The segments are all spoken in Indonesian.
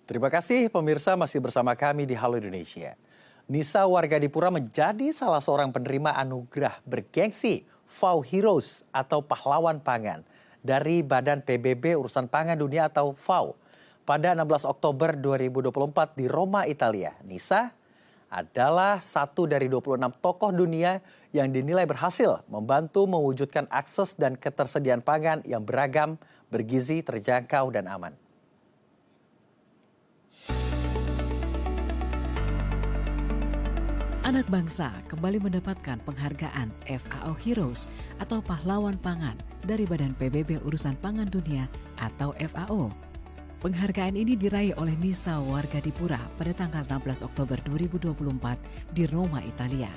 Terima kasih pemirsa masih bersama kami di Halo Indonesia. Nisa warga Dipura menjadi salah seorang penerima anugerah bergengsi FAO Heroes atau pahlawan pangan dari Badan PBB Urusan Pangan Dunia atau FAO. Pada 16 Oktober 2024 di Roma, Italia, Nisa adalah satu dari 26 tokoh dunia yang dinilai berhasil membantu mewujudkan akses dan ketersediaan pangan yang beragam, bergizi, terjangkau, dan aman. Anak bangsa kembali mendapatkan penghargaan FAO Heroes atau pahlawan pangan dari Badan PBB Urusan Pangan Dunia atau FAO. Penghargaan ini diraih oleh Nisa warga Dipura pada tanggal 16 Oktober 2024 di Roma, Italia.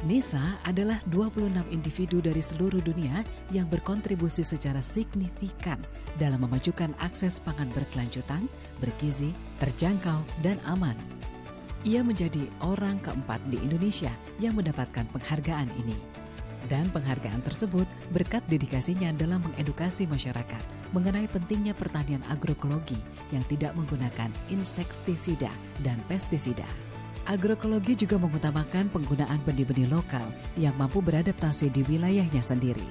Nisa adalah 26 individu dari seluruh dunia yang berkontribusi secara signifikan dalam memajukan akses pangan berkelanjutan, bergizi, terjangkau, dan aman. Ia menjadi orang keempat di Indonesia yang mendapatkan penghargaan ini. Dan penghargaan tersebut berkat dedikasinya dalam mengedukasi masyarakat mengenai pentingnya pertanian agroekologi yang tidak menggunakan insektisida dan pestisida. Agroekologi juga mengutamakan penggunaan benih-benih lokal yang mampu beradaptasi di wilayahnya sendiri.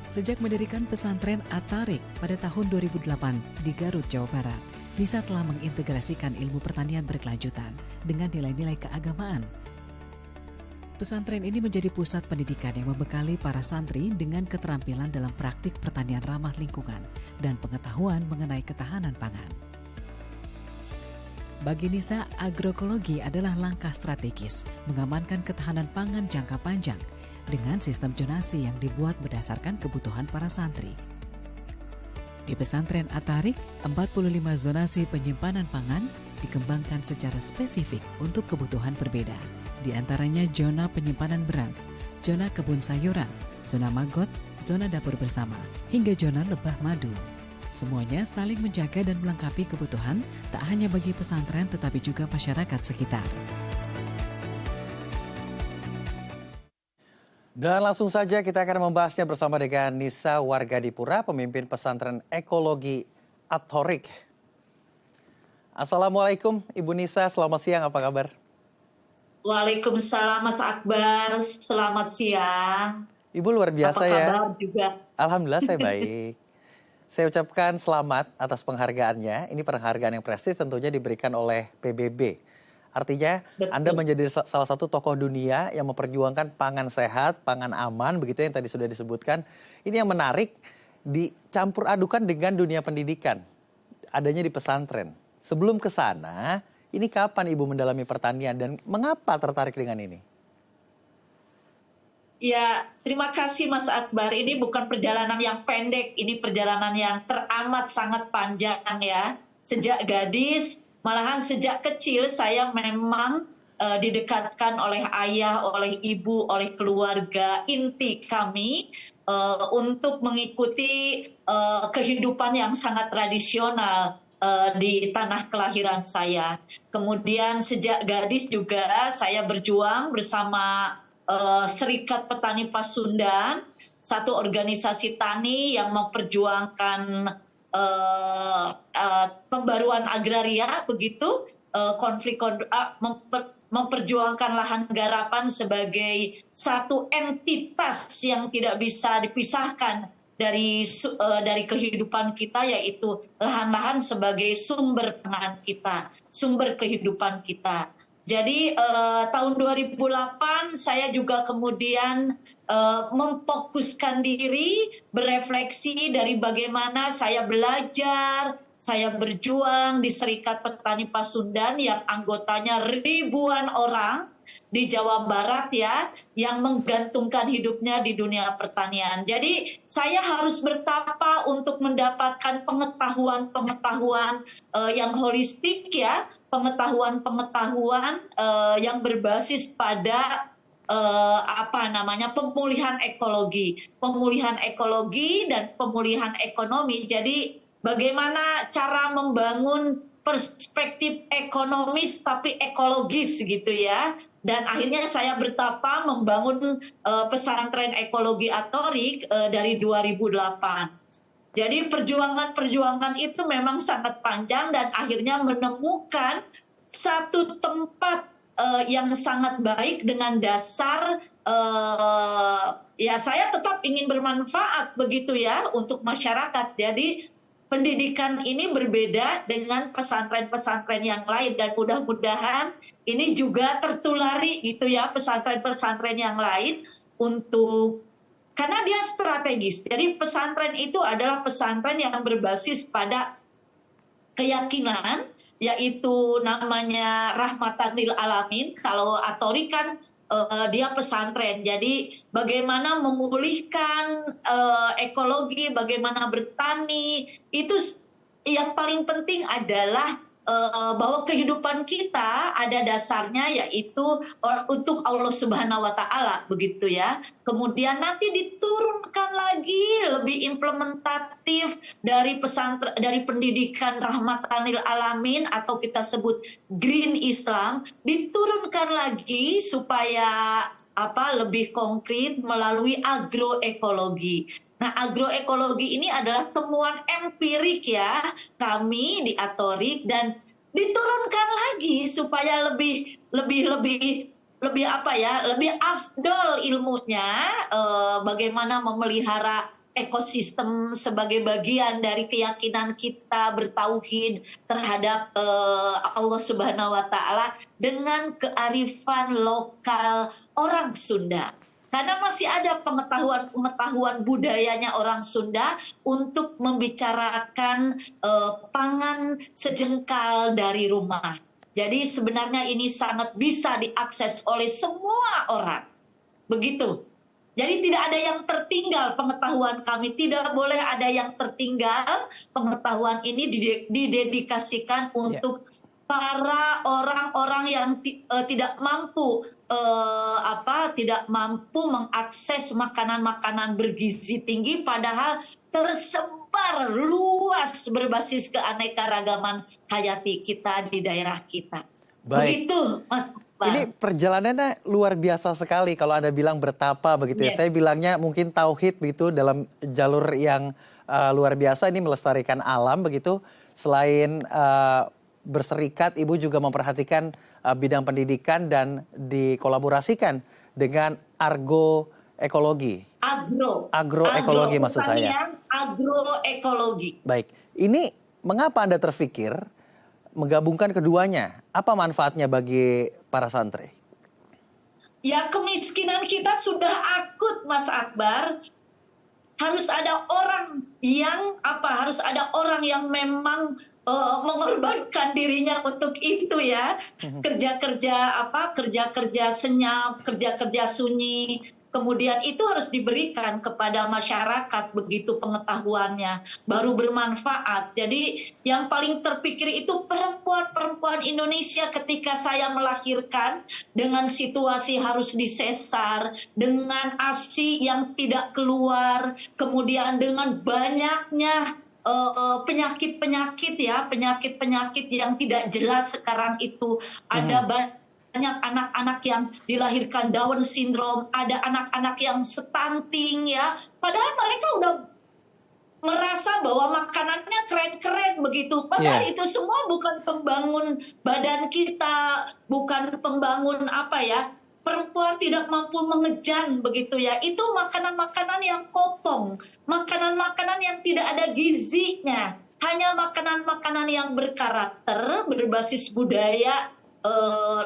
Sejak mendirikan pesantren At-Tariq pada tahun 2008 di Garut, Jawa Barat, Nisa telah mengintegrasikan ilmu pertanian berkelanjutan dengan nilai-nilai keagamaan. Pesantren ini menjadi pusat pendidikan yang membekali para santri dengan keterampilan dalam praktik pertanian ramah lingkungan dan pengetahuan mengenai ketahanan pangan. Bagi Nisa, agroekologi adalah langkah strategis mengamankan ketahanan pangan jangka panjang dengan sistem zonasi yang dibuat berdasarkan kebutuhan para santri. Di pesantren At-Tariq, 45 zonasi penyimpanan pangan dikembangkan secara spesifik untuk kebutuhan berbeda. Di antaranya zona penyimpanan beras, zona kebun sayuran, zona maggot, zona dapur bersama, hingga zona lebah madu. Semuanya saling menjaga dan melengkapi kebutuhan tak hanya bagi pesantren tetapi juga masyarakat sekitar. Dan langsung saja kita akan membahasnya bersama dengan Nisa warga Dipura, pemimpin pesantren ekologi At-Tariq. Assalamualaikum Ibu Nisa, selamat siang, apa kabar? Waalaikumsalam Mas Akbar, selamat siang. Ibu luar biasa Apa ya. kabar juga? Alhamdulillah saya baik. Saya ucapkan selamat atas penghargaannya. Ini penghargaan yang prestis tentunya diberikan oleh PBB. Artinya Betul. Anda menjadi salah satu tokoh dunia yang memperjuangkan pangan sehat, pangan aman, begitu yang tadi sudah disebutkan. Ini yang menarik, dicampur adukan dengan dunia pendidikan. Adanya di pesantren. Sebelum ke sana, ini kapan Ibu mendalami pertanian dan mengapa tertarik dengan ini? Ya, terima kasih Mas Akbar. Ini bukan perjalanan yang pendek, ini perjalanan yang teramat sangat panjang ya. Sejak gadis, malahan sejak kecil saya memang didekatkan oleh ayah, oleh ibu, oleh keluarga inti kami untuk mengikuti kehidupan yang sangat tradisional di tanah kelahiran saya. Kemudian sejak gadis juga saya berjuang bersama Serikat Petani Pasundan, satu organisasi tani yang memperjuangkan pembaruan agraria, begitu memperjuangkan lahan garapan sebagai satu entitas yang tidak bisa dipisahkan dari kehidupan kita, yaitu lahan-lahan sebagai sumber pangan kita, sumber kehidupan kita. Jadi tahun 2008 saya juga kemudian memfokuskan diri, berefleksi dari bagaimana saya belajar, saya berjuang di Serikat Petani Pasundan yang anggotanya ribuan orang di Jawa Barat ya, yang menggantungkan hidupnya di dunia pertanian. Jadi saya harus bertapa untuk mendapatkan pengetahuan-pengetahuan yang holistik ya, pengetahuan-pengetahuan yang berbasis pada pemulihan ekologi dan pemulihan ekonomi. Jadi bagaimana cara membangun perspektif ekonomis tapi ekologis gitu ya. Dan akhirnya saya bertapa membangun pesantren ekologi At-Tariq dari 2008. Jadi perjuangan-perjuangan itu memang sangat panjang dan akhirnya menemukan satu tempat yang sangat baik dengan dasar ya saya tetap ingin bermanfaat begitu ya untuk masyarakat. Jadi pendidikan ini berbeda dengan pesantren-pesantren yang lain dan mudah-mudahan ini juga tertulari gitu ya pesantren-pesantren yang lain untuk karena dia strategis. Jadi pesantren itu adalah pesantren yang berbasis pada keyakinan, yaitu namanya rahmatan lil alamin. Kalau Atori kan dia pesantren. Jadi bagaimana memulihkan ekologi, bagaimana bertani, itu yang paling penting adalah bahwa kehidupan kita ada dasarnya yaitu untuk Allah Subhanahu wa Ta'ala, begitu ya. Kemudian nanti diturunkan lagi lebih implementatif dari pesantren, dari pendidikan rahmatan lil alamin atau kita sebut Green Islam, diturunkan lagi supaya lebih konkret melalui agroekologi. Nah, agroekologi ini adalah temuan empirik ya kami di Atorik dan diturunkan lagi supaya lebih afdol ilmunya, bagaimana memelihara ekosistem sebagai bagian dari keyakinan kita bertauhid terhadap Allah Subhanahu wa Ta'ala dengan kearifan lokal orang Sunda. Karena masih ada pengetahuan budayanya orang Sunda untuk membicarakan pangan sejengkal dari rumah. Jadi sebenarnya ini sangat bisa diakses oleh semua orang. Begitu. Jadi tidak ada yang tertinggal pengetahuan kami. Tidak boleh ada yang tertinggal. Pengetahuan ini didedikasikan untuk para orang-orang yang tidak mampu mengakses makanan-makanan bergizi tinggi padahal tersebar luas berbasis keanekaragaman hayati kita di daerah kita. Baik. Begitu, Mas. Ini perjalanannya luar biasa sekali kalau Anda bilang bertapa begitu ya. Yes. Saya bilangnya mungkin tauhid begitu dalam jalur yang luar biasa ini melestarikan alam begitu. Selain berserikat, Ibu juga memperhatikan bidang pendidikan dan dikolaborasikan dengan agroekologi. Agroekologi maksud saya. Agroekologi. Baik, ini mengapa Anda terpikir menggabungkan keduanya? Apa manfaatnya bagi para santri? Ya, kemiskinan kita sudah akut, Mas Akbar. Harus ada orang yang memang mengorbankan dirinya untuk itu ya. Kerja-kerja senyap, kerja-kerja sunyi. Kemudian itu harus diberikan kepada masyarakat begitu pengetahuannya, baru bermanfaat. Jadi yang paling terpikir itu perempuan-perempuan Indonesia ketika saya melahirkan dengan situasi harus disesar, dengan ASI yang tidak keluar, kemudian dengan banyaknya penyakit-penyakit yang tidak jelas sekarang itu. Ada banyak anak-anak yang dilahirkan Down syndrome, ada anak-anak yang stunting ya. Padahal mereka udah merasa bahwa makanannya keren-keren begitu. Padahal itu semua bukan pembangun badan kita, bukan pembangun perempuan tidak mampu mengejan begitu ya. Itu makanan-makanan yang kopong, makanan-makanan yang tidak ada gizinya. Hanya makanan-makanan yang berkarakter, berbasis budaya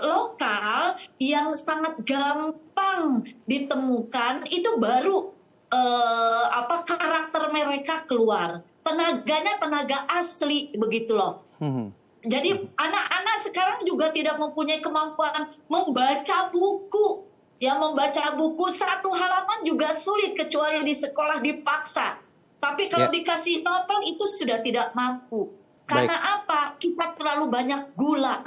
lokal yang sangat gampang ditemukan, itu baru karakter mereka keluar. Tenaganya tenaga asli begitu loh. Jadi anak-anak sekarang juga tidak mempunyai kemampuan membaca buku. Ya, membaca buku satu halaman juga sulit kecuali di sekolah dipaksa. Tapi kalau dikasih novel itu sudah tidak mampu. Karena apa? Kita terlalu banyak gula.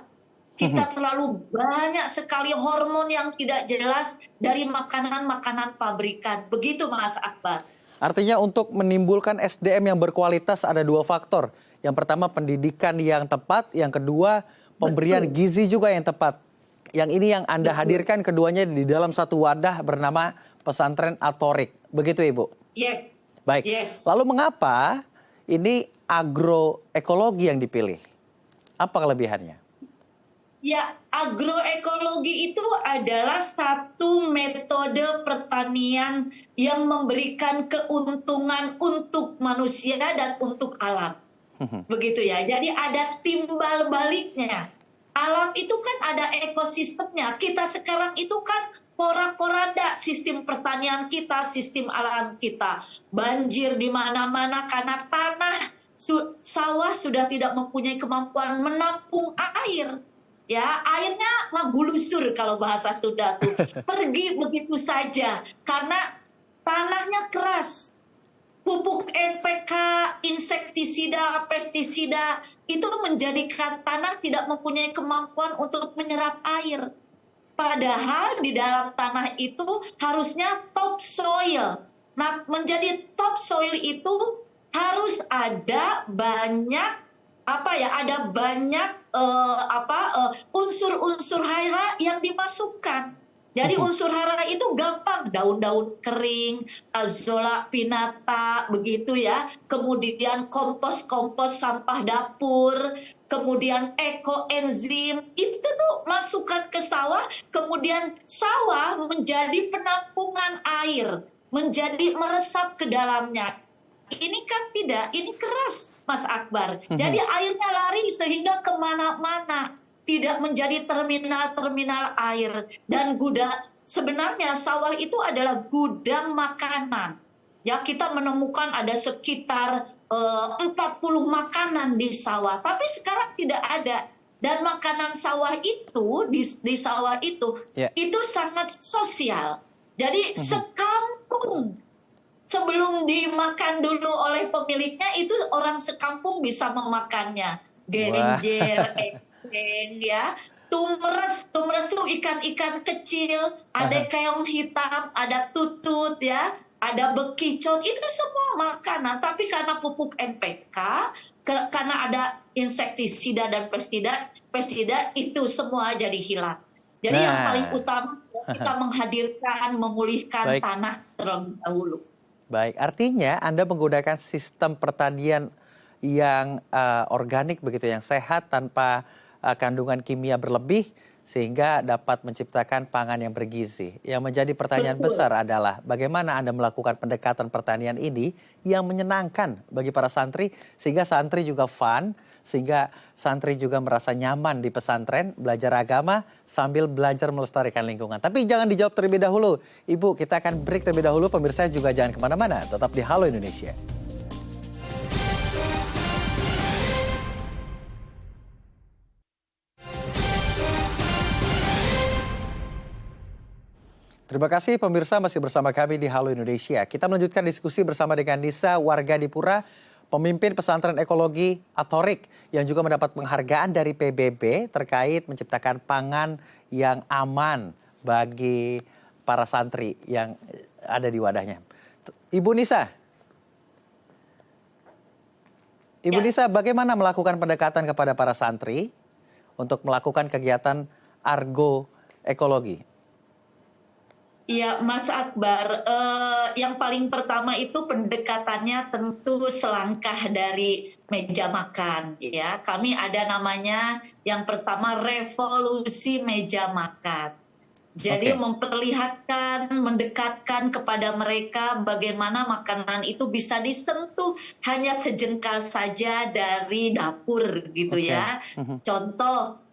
Kita terlalu banyak sekali hormon yang tidak jelas dari makanan-makanan pabrikan. Begitu Mas Akbar. Artinya untuk menimbulkan SDM yang berkualitas ada dua faktor. Yang pertama pendidikan yang tepat, yang kedua pemberian gizi juga yang tepat. Yang ini yang Anda hadirkan keduanya di dalam satu wadah bernama Pesantren Atorik. Begitu Ibu? Iya. Baik, Yes. lalu mengapa ini agroekologi yang dipilih? Apa kelebihannya? Ya, agroekologi itu adalah satu metode pertanian yang memberikan keuntungan untuk manusia dan untuk alam. Begitu ya. Jadi ada timbal baliknya. Alam itu kan ada ekosistemnya. Kita sekarang itu kan porak-poranda sistem pertanian kita, sistem alam kita. Banjir di mana-mana karena tanah sawah sudah tidak mempunyai kemampuan menampung air. Ya, airnya magulusur kalau bahasa Sunda tuh. Pergi begitu saja karena tanahnya keras. Pupuk NPK, insektisida, pestisida itu menjadikan tanah tidak mempunyai kemampuan untuk menyerap air. Padahal di dalam tanah itu harusnya topsoil. Nah, menjadi topsoil itu harus ada banyak ada banyak unsur-unsur hara yang dimasukkan. Jadi unsur hara itu gampang, daun-daun kering, azolla pinnata, begitu ya. Kemudian kompos-kompos sampah dapur, kemudian ekoenzim, itu tuh masukkan ke sawah, kemudian sawah menjadi penampungan air, menjadi meresap ke dalamnya. Ini kan tidak, ini keras Mas Akbar. Jadi airnya lari sehingga kemana-mana. Tidak menjadi terminal-terminal air. Dan sebenarnya sawah itu adalah gudang makanan. Ya, kita menemukan ada sekitar 40 makanan di sawah. Tapi sekarang tidak ada. Dan makanan sawah itu, di sawah itu sangat sosial. Jadi sekampung, sebelum dimakan dulu oleh pemiliknya, itu orang sekampung bisa memakannya. Genjer, enceng, ya. Tumres itu ikan-ikan kecil, ada keong hitam, ada tutut, ya. Ada bekicot, itu semua makanan. Tapi karena pupuk NPK, karena ada insektisida dan pestisida, itu semua jadi hilang. Jadi yang paling utama kita menghadirkan, memulihkan tanah terlebih dahulu. Baik, artinya Anda menggunakan sistem pertanian yang organik begitu, yang sehat tanpa kandungan kimia berlebih sehingga dapat menciptakan pangan yang bergizi. Yang menjadi pertanyaan besar adalah bagaimana Anda melakukan pendekatan pertanian ini yang menyenangkan bagi para santri sehingga santri juga fun, sehingga santri juga merasa nyaman di pesantren, belajar agama sambil belajar melestarikan lingkungan. Tapi jangan dijawab terlebih dahulu. Ibu, kita akan break terlebih dahulu. Pemirsa juga jangan kemana-mana. Tetap di Halo Indonesia. Terima kasih pemirsa masih bersama kami di Halo Indonesia. Kita melanjutkan diskusi bersama dengan Nisa, warga Dipura, pemimpin pesantren ekologi Atorik yang juga mendapat penghargaan dari PBB terkait menciptakan pangan yang aman bagi para santri yang ada di wadahnya. Ibu Nisa. Ibu Nisa, bagaimana melakukan pendekatan kepada para santri untuk melakukan kegiatan argo ekologi? Ya, Mas Akbar, yang paling pertama itu pendekatannya tentu selangkah dari meja makan. Ya, kami ada namanya yang pertama revolusi meja makan. Jadi memperlihatkan, mendekatkan kepada mereka bagaimana makanan itu bisa disentuh hanya sejengkal saja dari dapur gitu ya. Contoh,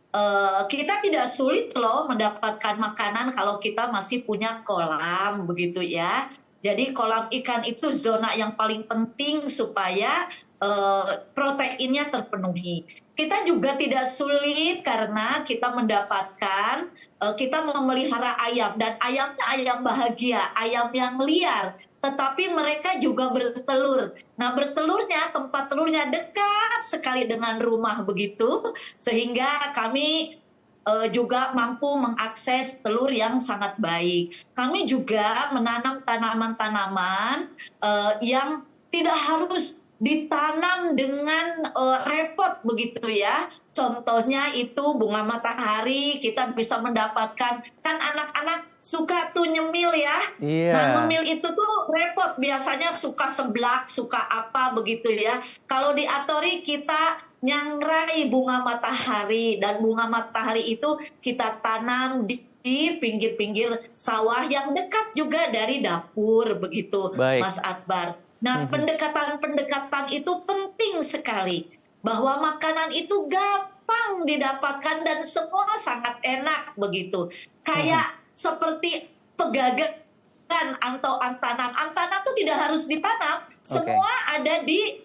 kita tidak sulit loh mendapatkan makanan kalau kita masih punya kolam begitu ya. Jadi kolam ikan itu zona yang paling penting supaya proteinnya terpenuhi. Kita juga tidak sulit karena kita mendapatkan, kita memelihara ayam dan ayamnya ayam bahagia, ayam yang liar. Tetapi mereka juga bertelur. Nah, bertelurnya, tempat telurnya dekat sekali dengan rumah begitu, sehingga kami juga mampu mengakses telur yang sangat baik. Kami juga menanam tanaman-tanaman yang tidak harus ditanam dengan repot begitu ya. Contohnya itu bunga matahari, kita bisa mendapatkan, kan anak-anak suka tuh nyemil ya. Iya. Nah, ngemil itu tuh repot, biasanya suka seblak, suka apa begitu ya. Kalau di Atori kita nyangrai bunga matahari, dan bunga matahari itu kita tanam di pinggir-pinggir sawah yang dekat juga dari dapur begitu, Baik. Mas Akbar. Nah, pendekatan-pendekatan itu penting sekali, bahwa makanan itu gampang didapatkan dan semua sangat enak begitu. Kayak seperti pegagan atau antanan. Antanan itu tidak harus ditanam, semua ada di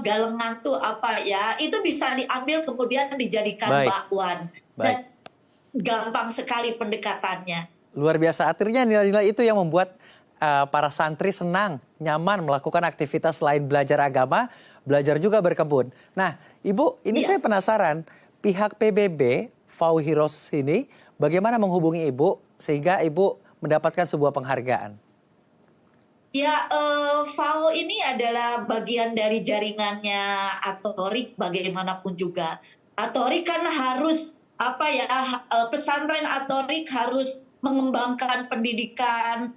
galengan tuh apa ya, itu bisa diambil kemudian dijadikan Baik. bakwan. Dan gampang sekali pendekatannya. Luar biasa, artinya nilai-nilai itu yang membuat para santri senang, nyaman melakukan aktivitas selain belajar agama, belajar juga berkebun. Nah, Ibu, ini saya penasaran, pihak PBB FAO Heroes ini bagaimana menghubungi Ibu sehingga Ibu mendapatkan sebuah penghargaan? Ya, FAO ini adalah bagian dari jaringannya Atorik bagaimanapun juga. Atorik kan harus pesantren Atorik harus mengembangkan pendidikan,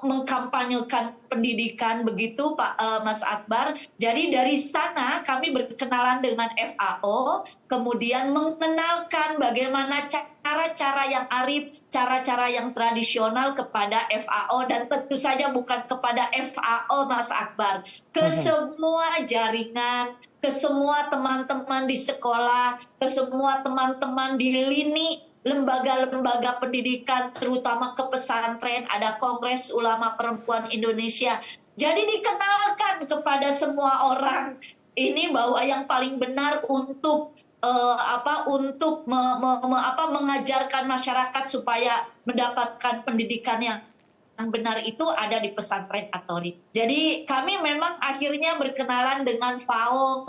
mengkampanyekan pendidikan begitu Mas Akbar. Jadi dari sana kami berkenalan dengan FAO, kemudian mengenalkan bagaimana cara-cara yang arif, cara-cara yang tradisional kepada FAO, dan tentu saja bukan kepada FAO Mas Akbar, ke semua jaringan, ke semua teman-teman di sekolah, ke semua teman-teman di lini lembaga-lembaga pendidikan, terutama ke pesantren, ada Kongres Ulama Perempuan Indonesia. Jadi dikenalkan kepada semua orang ini bahwa yang paling benar untuk mengajarkan masyarakat supaya mendapatkan pendidikan yang benar itu ada di pesantren Atorik. Jadi kami memang akhirnya berkenalan dengan FAO,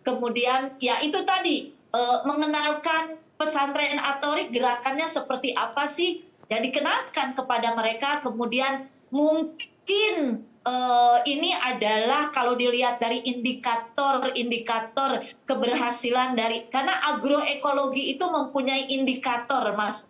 kemudian ya itu tadi mengenalkan pesantren Atorik gerakannya seperti apa sih, ya dikenalkan kepada mereka. Kemudian mungkin ini adalah kalau dilihat dari indikator keberhasilan dari, karena agroekologi itu mempunyai indikator Mas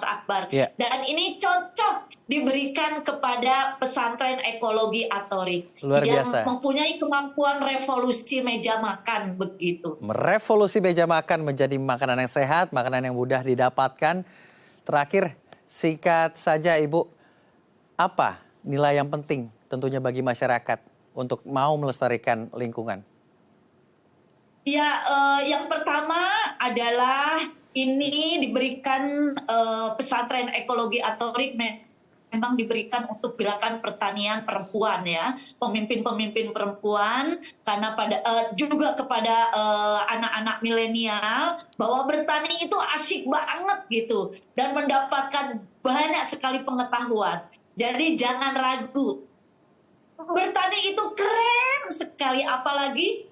Akbar, dan ini cocok diberikan kepada pesantren ekologi Atorik yang mempunyai kemampuan revolusi meja makan begitu. Merevolusi meja makan menjadi makanan yang sehat, makanan yang mudah didapatkan. Terakhir, singkat saja Ibu, apa nilai yang penting tentunya bagi masyarakat untuk mau melestarikan lingkungan? Ya, yang pertama adalah ini diberikan pesantren ekologi Atorik memang diberikan untuk gerakan pertanian perempuan ya, pemimpin-pemimpin perempuan, karena juga kepada anak-anak milenial bahwa bertani itu asyik banget gitu dan mendapatkan banyak sekali pengetahuan. Jadi jangan ragu. Bertani itu keren sekali, apalagi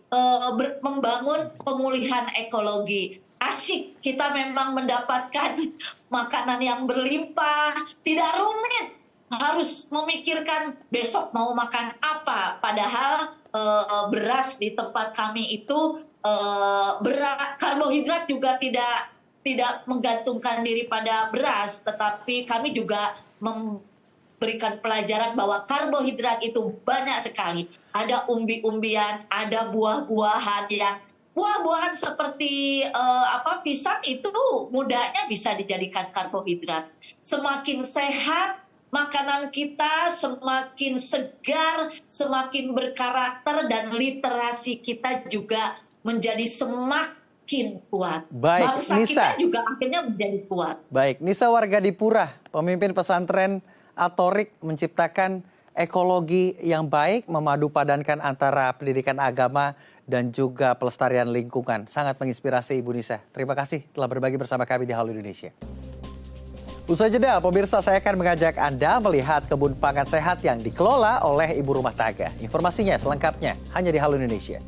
membangun pemulihan ekologi. Asyik, kita memang mendapatkan makanan yang berlimpah, tidak rumit. Harus memikirkan besok mau makan apa. Padahal beras di tempat kami itu karbohidrat juga tidak menggantungkan diri pada beras, tetapi kami juga memberikan pelajaran bahwa karbohidrat itu banyak sekali. Ada umbi-umbian, ada buah-buahan buah-buahan seperti pisang itu mudahnya bisa dijadikan karbohidrat. Semakin sehat makanan kita, semakin segar, semakin berkarakter, dan literasi kita juga menjadi semakin kuat. Baik, bangsa Nisa, kita juga akhirnya menjadi kuat. Baik, Nisa warga Dipura, pemimpin pesantren Atorik menciptakan ekologi yang baik, memadu padankan antara pendidikan agama dan juga pelestarian lingkungan. Sangat menginspirasi Ibu Nisa. Terima kasih telah berbagi bersama kami di Halo Indonesia. Usai jeda, pemirsa, saya akan mengajak Anda melihat kebun pangan sehat yang dikelola oleh ibu rumah tangga. Informasinya selengkapnya hanya di Halo Indonesia.